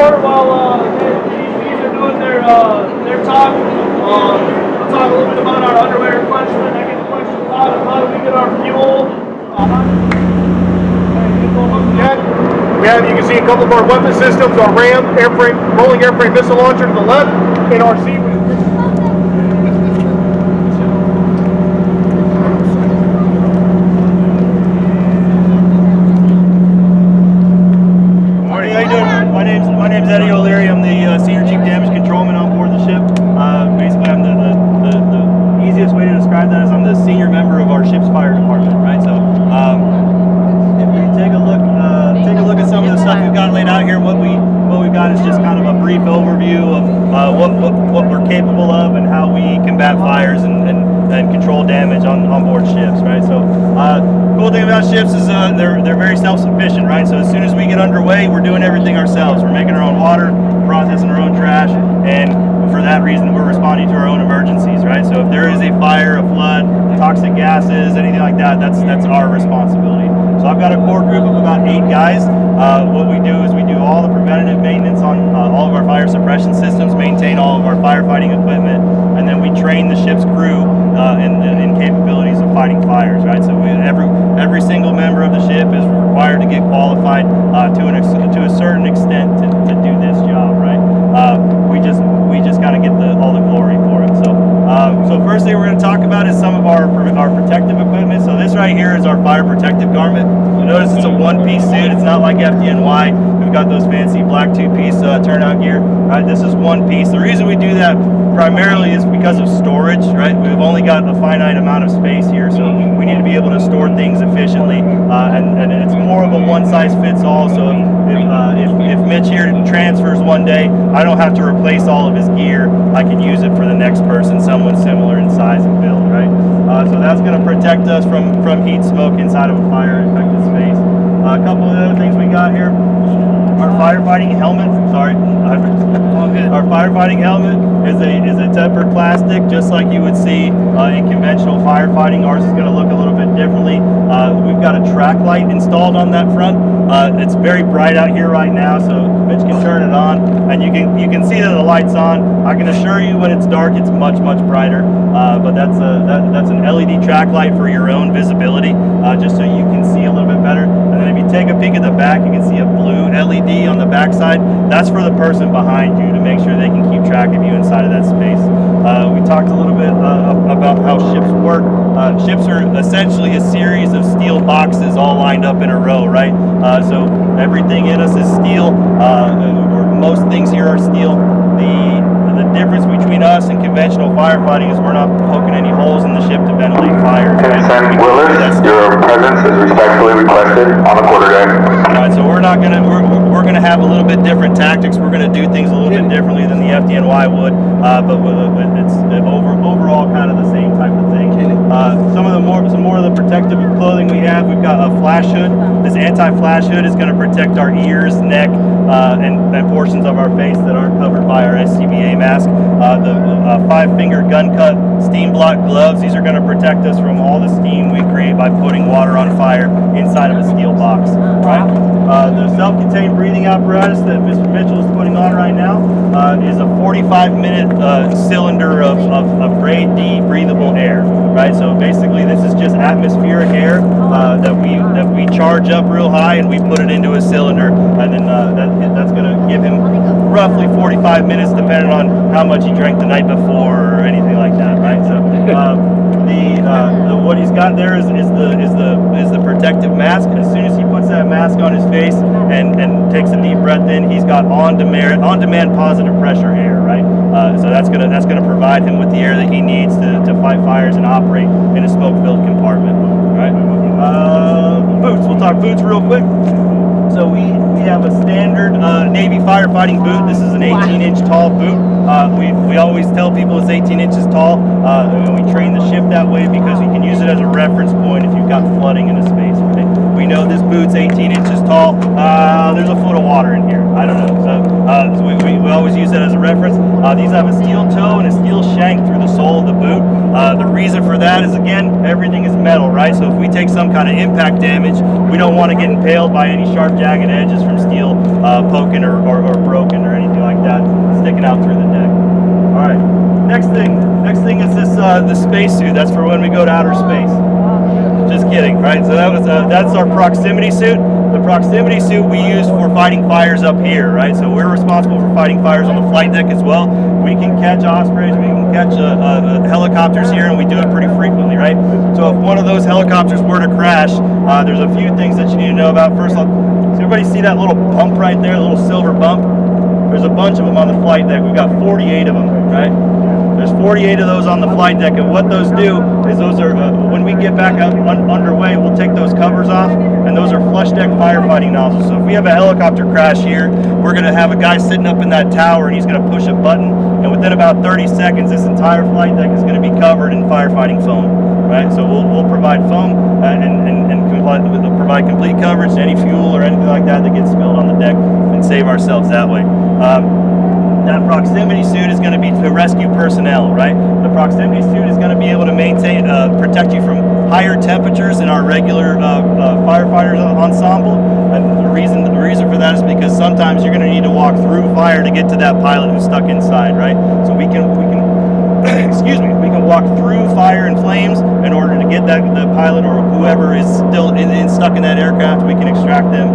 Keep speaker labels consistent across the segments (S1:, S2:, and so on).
S1: over while these are doing their talk. We'll talk a little bit about our underwear replenishment. I get the question a lot of how do we get our fuel.
S2: We have, you can see a couple of our weapon systems, our RAM, airframe, rolling airframe missile launcher to the left, and our C.
S3: My name's Eddie O'Leary. I'm the Senior Chief Damage Controlman on board the ship. Basically, I'm the easiest way to describe that is I'm the senior member of our ship's fire department, right? So, if you take a look at some of the stuff we've got laid out here, what we've got is just kind of a brief overview of what we're capable of and how we combat fires and control damage on board ships, right? So, cool thing about ships is they're very self-sufficient, right? So as soon as we get underway, we're doing everything ourselves. We're making our own water, processing our own trash, and for that reason, we're responding to our own emergencies, right? So if there is a fire, a flood, toxic gases, anything like that, that's our responsibility. So I've got a core group of about 8 guys. What we do is we do all the preventative maintenance on all of our fire suppression systems, maintain all of our firefighting equipment, and then we train the ship's crew in capabilities of fighting fires, right? So every single member of the ship is required to get qualified to a certain extent to do this job, right? We just kind of get all the glory for it. So first thing we're going to talk about is some of our protective equipment. So this right here is our fire protective garment. You'll notice it's a one-piece suit. It's not like FDNY. We've got those fancy black 2-piece turnout gear. Right? This is one piece. The reason we do that primarily is because of storage. Right? We've only got a finite amount of space here, so we need to be able to store things efficiently. And it's more of a one-size-fits-all. So if Mitch here transfers one day, I don't have to replace all of his gear. I can use it for the next person, someone similar in size and build, right? So that's going to protect us from heat, smoke inside of a fire-infected space. A couple of other things we got here. Our firefighting helmet, our firefighting helmet is a tempered plastic, just like you would see in conventional firefighting. Ours is going to look a little bit differently. We've got a track light installed on that front. It's very bright out here right now, so Mitch can turn it on, and you can see that the light's on. I can assure you, when it's dark, it's much brighter. But that's an LED track light for your own visibility, just so you can see a little bit better. And then if you take a peek at the back, you can see a blue LED on the back side. That's for the person behind you to make sure they can keep track of you inside of that space. We talked a little bit about how ships work. Ships are essentially a series of steel boxes all lined up in a row, right? So everything in us is steel, or most things here are steel. The difference between us and conventional firefighting is we're not poking any holes in the ship to ventilate fires.
S4: Vincent Willis, your presence is respectfully requested on the quarterdeck.
S3: Right, so we're gonna have a little bit different tactics. We're gonna do things a little bit differently than the FDNY would, but it's overall kind of the same type of thing. Some more of the protective clothing we have. We've got a flash hood. This anti-flash hood is going to protect our ears, neck, and portions of our face that aren't covered by our SCBA mask. The 5-finger gun cut steam block gloves. These are going to protect us from all the steam we create by putting water on fire inside of a steel box. Right. The self-contained breathing apparatus that Mr. Mitchell is putting on right now is a 45-minute cylinder of grade D breathable air. Right. So basically, this is just atmospheric air that we charge up real high, and we put it into a cylinder, and then that's going to give him roughly 45 minutes, depending on how much he drank the night before or anything like that. Right. So what he's got there is the protective mask. As soon as he puts that mask on his face and takes a deep breath in, he's got on-demand positive pressure air, right? So that's gonna provide him with the air that he needs to fight fires and operate in a smoke-filled compartment, right? Boots. We'll talk boots real quick. So we have a standard Navy firefighting boot. This is an 18-inch tall boot. We always tell people it's 18 inches tall, and we train the ship that way because we can use it as a reference point if you've got flooding in a space. Right? We know this boot's 18 inches tall. There's a foot of water in here. I don't know. So we always use that as a reference. These have a steel toe and a steel shank through the sole of the boot. The reason for that is, again, everything is metal, right? So if we take some kind of impact damage, we don't want to get impaled by any sharp, jagged edges from steel poking or broken the spacesuit. That's for when we go to outer space. Just kidding, right? So that's our proximity suit. The proximity suit we use for fighting fires up here, right? So we're responsible for fighting fires on the flight deck as well. We can catch ospreys, we can catch helicopters here, and we do it pretty frequently, right? So if one of those helicopters were to crash, there's a few things that you need to know about. First, so everybody see that little bump right there, a little silver bump? There's a bunch of them on the flight deck. We've got 48 of them, right? There's 48 of those on the flight deck, and what those do is those are, when we get back up underway, we'll take those covers off, and those are flush deck firefighting nozzles. So if we have a helicopter crash here, we're going to have a guy sitting up in that tower, and he's going to push a button, and within about 30 seconds, this entire flight deck is going to be covered in firefighting foam, right? So we'll provide foam and provide complete coverage to any fuel or anything like that gets spilled on the deck, and save ourselves that way. That proximity suit is going to be to rescue personnel, right? The proximity suit is going to be able to maintain, protect you from higher temperatures in our regular firefighters ensemble. And the reason for that is because sometimes you're going to need to walk through fire to get to that pilot who's stuck inside, right? So we can excuse me, we can walk through fire and flames in order to get the pilot or whoever is still stuck in that aircraft. We can extract them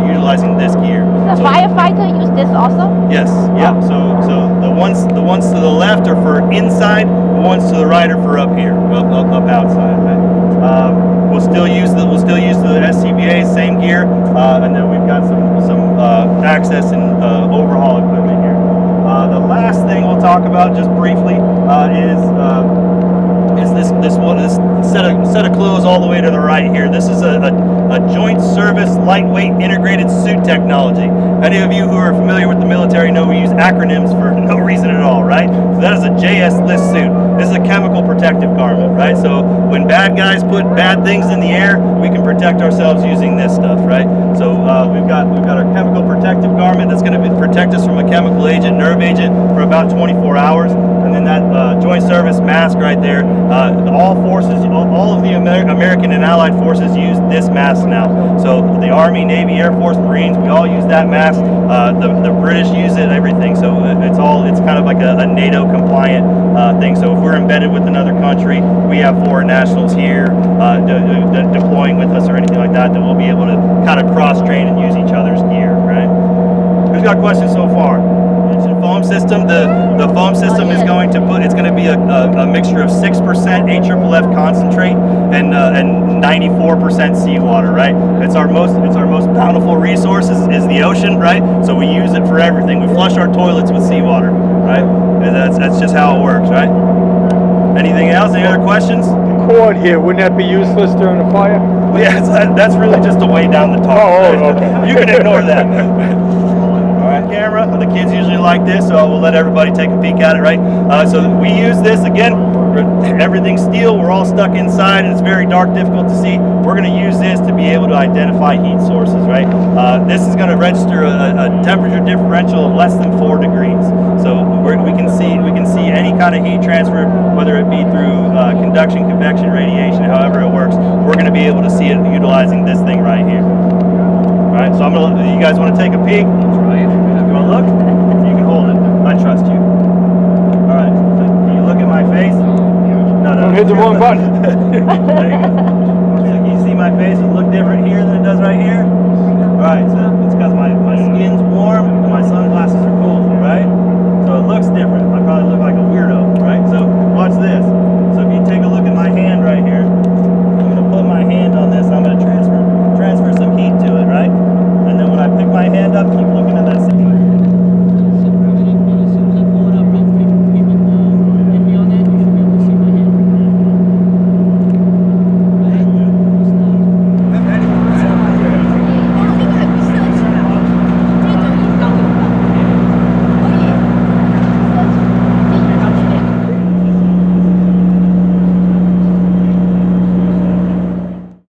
S3: utilizing this gear.
S5: The firefighter use this also?
S3: Yes, yeah. So the ones to the left are for inside, the ones to the right are for up here, up outside. Right? We'll still use the SCBA same gear, and then we've got some access and overhaul equipment here. The last thing we'll talk about just briefly is this set of clothes all the way to the right here. This is a joint service lightweight integrated suit technology. Any of you who are familiar with the military know we use acronyms for no reason at all, right? So that is a JS list suit. This is a chemical protective garment, right? So when bad guys put bad things in the air, we can protect ourselves using this stuff, right? So we've got our chemical protective garment that's going to protect us from a chemical agent, nerve agent, for about 24 hours. And then that joint service mask right there, all of the American and Allied forces use this mask now. So the Army, Navy, Air Force, Marines, we all use that mask. The British use it, everything. So it's kind of like a NATO compliant thing. So if we're embedded with another country, we have foreign nationals here deploying with us or anything like that, then we'll be able to kind of cross-train and use each other's gear, right? Who's got questions so far? Foam system. The foam system is going to be a mixture of 6% AFFF concentrate and 94% seawater, right? It's our most bountiful resource is the ocean, right? So we use it for everything. We flush our toilets with seawater, right? And that's just how it works, right? Anything else? Any other questions?
S2: The cord here, wouldn't that be useless during a fire?
S3: Yeah, that's really just a way down the top.
S2: Oh, okay.
S3: You can ignore that. Alright, camera. The kids usually like this, so we'll let everybody take a peek at it, right? So we use this, again, everything's steel, we're all stuck inside, and it's very dark, difficult to see. We're going to use this to be able to identify heat sources, right? This is going to register a temperature differential of less than 4 degrees. So we can see any kind of heat transfer, whether it be through conduction, convection, radiation, however it works. We're going to be able to see it utilizing this thing right here. All right, so you guys want to take a peek? You want to look? You can hold it. I trust you. All right, so can you look at my face? No.
S2: Don't hit the wrong button.
S3: There you go. So can you see my face? Does it look different here than it does right here? All right, so it's because my skin's warm.